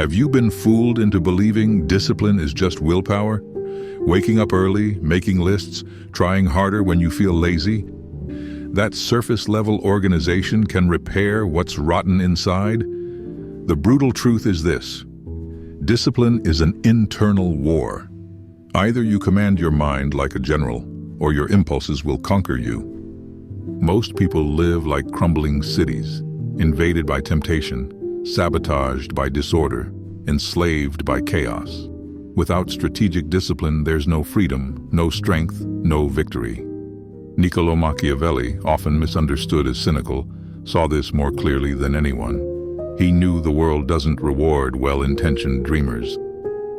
Have you been fooled into believing discipline is just willpower? Waking up early, making lists, trying harder when you feel lazy? That surface-level organization can repair what's rotten inside? The brutal truth is this: discipline is an internal war. Either you command your mind like a general, or your impulses will conquer you. Most people live like crumbling cities, invaded by temptation, sabotaged by disorder, enslaved by chaos. Without strategic discipline, there's no freedom, no strength, no victory. Niccolò Machiavelli, often misunderstood as cynical, saw this more clearly than anyone. He knew the world doesn't reward well-intentioned dreamers.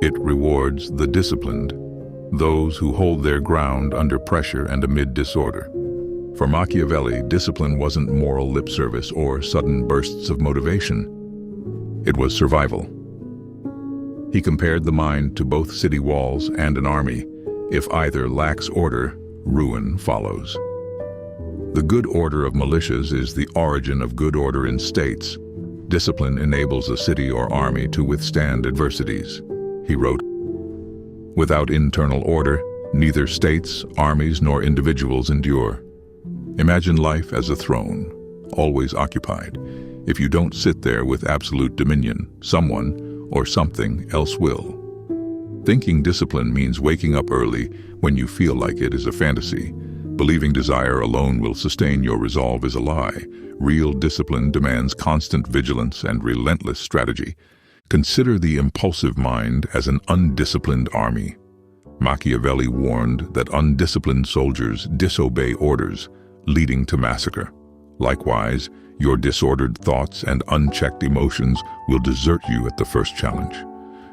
It rewards the disciplined, those who hold their ground under pressure and amid disorder. For Machiavelli, discipline wasn't moral lip service or sudden bursts of motivation. It was survival. He compared the mind to both city walls and an army. If either lacks order, ruin follows. The good order of militias is the origin of good order in states. Discipline enables a city or army to withstand adversities. He wrote, "Without internal order, neither states, armies, nor individuals endure. Imagine life as a throne, always occupied. If you don't sit there with absolute dominion, someone or something else will." Thinking discipline means waking up early when you feel like it is a fantasy. Believing desire alone will sustain your resolve is a lie. Real discipline demands constant vigilance and relentless strategy. Consider the impulsive mind as an undisciplined army. Machiavelli warned that undisciplined soldiers disobey orders, leading to massacre. Likewise, your disordered thoughts and unchecked emotions will desert you at the first challenge.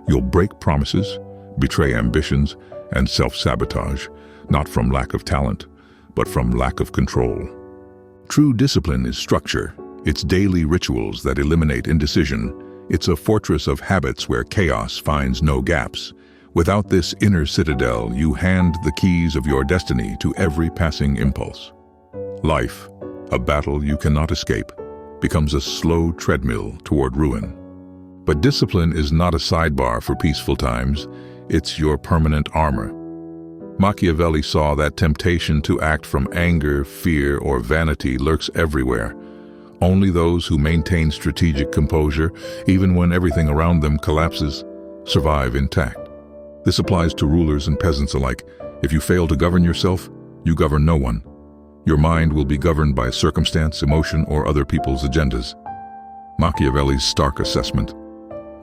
You'll break promises, betray ambitions, and self-sabotage, not from lack of talent, but from lack of control. True discipline is structure. It's daily rituals that eliminate indecision. It's a fortress of habits where chaos finds no gaps. Without this inner citadel, you hand the keys of your destiny to every passing impulse. Life, a battle you cannot escape, becomes a slow treadmill toward ruin. But discipline is not a sidebar for peaceful times. It's your permanent armor. Machiavelli saw that temptation to act from anger, fear, or vanity lurks everywhere. Only those who maintain strategic composure, even when everything around them collapses, survive intact. This applies to rulers and peasants alike. If you fail to govern yourself, you govern no one. Your mind will be governed by circumstance, emotion, or other people's agendas. Machiavelli's stark assessment: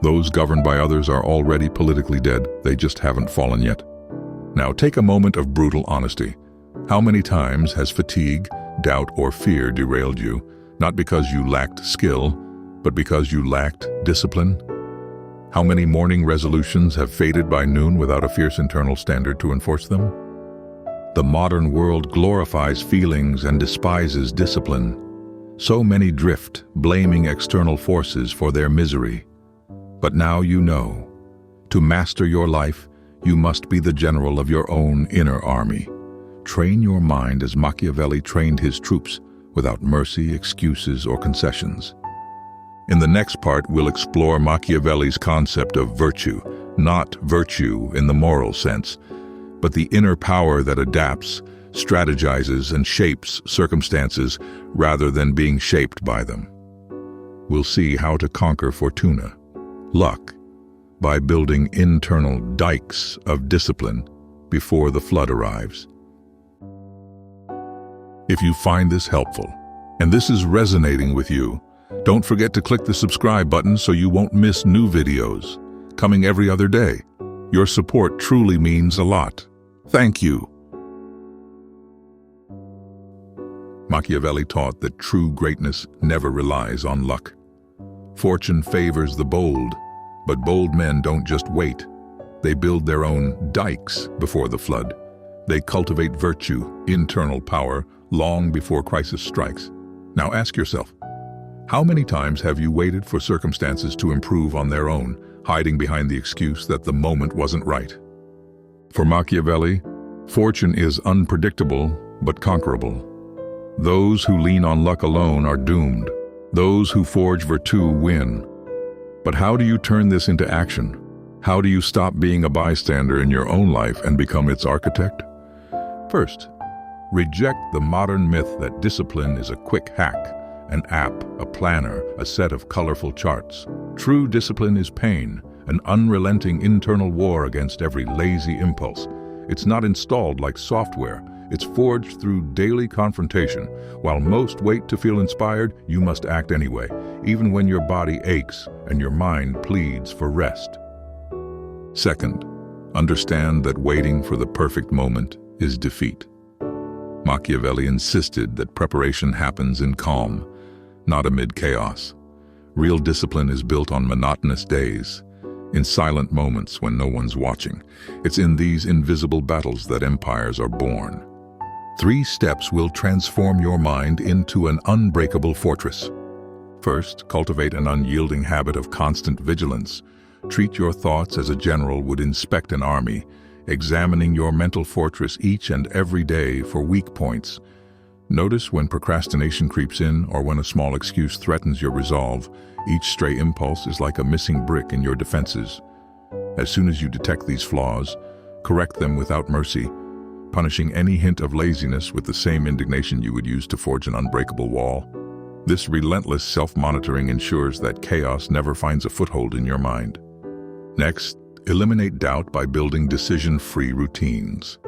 those governed by others are already politically dead, they just haven't fallen yet. Now take a moment of brutal honesty. How many times has fatigue, doubt, or fear derailed you, not because you lacked skill, but because you lacked discipline? How many morning resolutions have faded by noon without a fierce internal standard to enforce them? The modern world glorifies feelings and despises discipline. So many drift, blaming external forces for their misery. But now you know. To master your life, you must be the general of your own inner army. Train your mind as Machiavelli trained his troops, without mercy, excuses, or concessions. In the next part, we'll explore Machiavelli's concept of virtue, not virtue in the moral sense, but the inner power that adapts, strategizes, and shapes circumstances rather than being shaped by them. We'll see how to conquer fortuna, luck, by building internal dikes of discipline before the flood arrives. If you find this helpful, and this is resonating with you, don't forget to click the subscribe button so you won't miss new videos, coming every other day. Your support truly means a lot. Thank you. Machiavelli taught that true greatness never relies on luck. Fortune favors the bold, but bold men don't just wait. They build their own dikes before the flood. They cultivate virtue, internal power, long before crisis strikes. Now ask yourself, how many times have you waited for circumstances to improve on their own, hiding behind the excuse that the moment wasn't right? For Machiavelli, fortune is unpredictable but conquerable. Those who lean on luck alone are doomed. Those who forge virtue win. But how do you turn this into action? How do you stop being a bystander in your own life and become its architect? First, reject the modern myth that discipline is a quick hack, an app, a planner, a set of colorful charts. True discipline is pain, an unrelenting internal war against every lazy impulse. It's not installed like software. It's forged through daily confrontation. While most wait to feel inspired, you must act anyway, even when your body aches and your mind pleads for rest. Second, understand that waiting for the perfect moment is defeat. Machiavelli insisted that preparation happens in calm, not amid chaos. Real discipline is built on monotonous days, in silent moments when no one's watching. It's in these invisible battles that empires are born. 3 steps will transform your mind into an unbreakable fortress. First, cultivate an unyielding habit of constant vigilance. Treat your thoughts as a general would inspect an army, examining your mental fortress each and every day for weak points. Notice when procrastination creeps in or when a small excuse threatens your resolve. Each stray impulse is like a missing brick in your defenses. As soon as you detect these flaws, correct them without mercy, punishing any hint of laziness with the same indignation you would use to forge an unbreakable wall. This relentless self-monitoring ensures that chaos never finds a foothold in your mind. Next, eliminate doubt by building decision-free routines.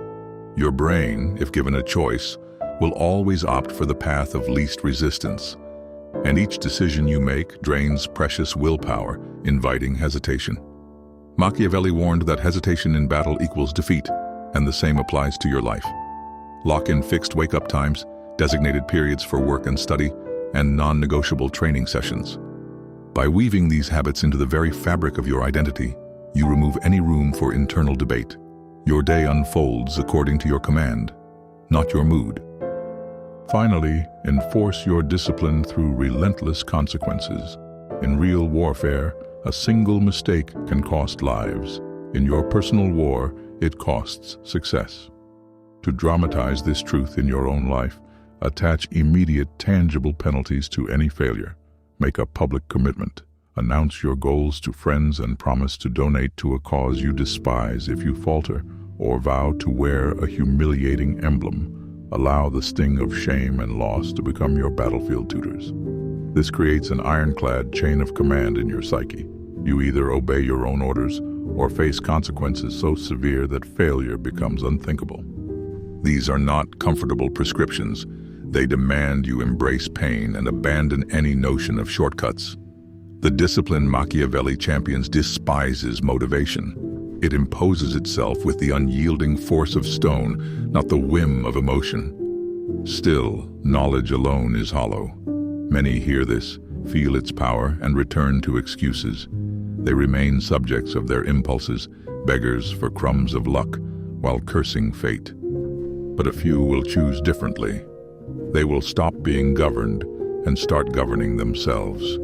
Your brain, if given a choice, will always opt for the path of least resistance. And each decision you make drains precious willpower, inviting hesitation. Machiavelli warned that hesitation in battle equals defeat, and the same applies to your life. Lock in fixed wake-up times, designated periods for work and study, and non-negotiable training sessions. By weaving these habits into the very fabric of your identity, you remove any room for internal debate. Your day unfolds according to your command, not your mood. Finally, enforce your discipline through relentless consequences. In real warfare, a single mistake can cost lives. In your personal war, it costs success. To dramatize this truth in your own life, attach immediate, tangible penalties to any failure. Make a public commitment. Announce your goals to friends and promise to donate to a cause you despise if you falter, or vow to wear a humiliating emblem. Allow the sting of shame and loss to become your battlefield tutors. This creates an ironclad chain of command in your psyche. You either obey your own orders or face consequences so severe that failure becomes unthinkable. These are not comfortable prescriptions. They demand you embrace pain and abandon any notion of shortcuts. The discipline Machiavelli champions despises motivation. It imposes itself with the unyielding force of stone, not the whim of emotion. Still, knowledge alone is hollow. Many hear this, feel its power, and return to excuses. They remain subjects of their impulses, beggars for crumbs of luck, while cursing fate. But a few will choose differently. They will stop being governed and start governing themselves.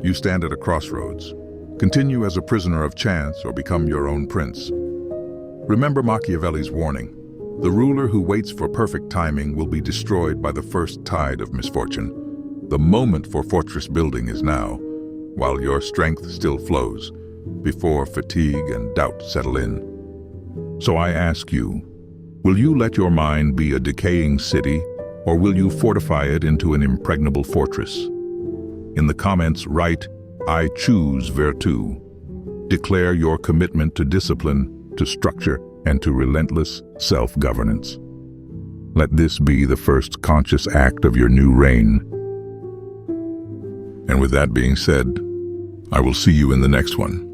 You stand at a crossroads. Continue as a prisoner of chance or become your own prince. Remember Machiavelli's warning. The ruler who waits for perfect timing will be destroyed by the first tide of misfortune. The moment for fortress building is now, while your strength still flows, before fatigue and doubt settle in. So I ask you, will you let your mind be a decaying city, or will you fortify it into an impregnable fortress? In the comments, write, "I choose virtue." Declare your commitment to discipline, to structure, and to relentless self-governance. Let this be the first conscious act of your new reign. And with that being said, I will see you in the next one.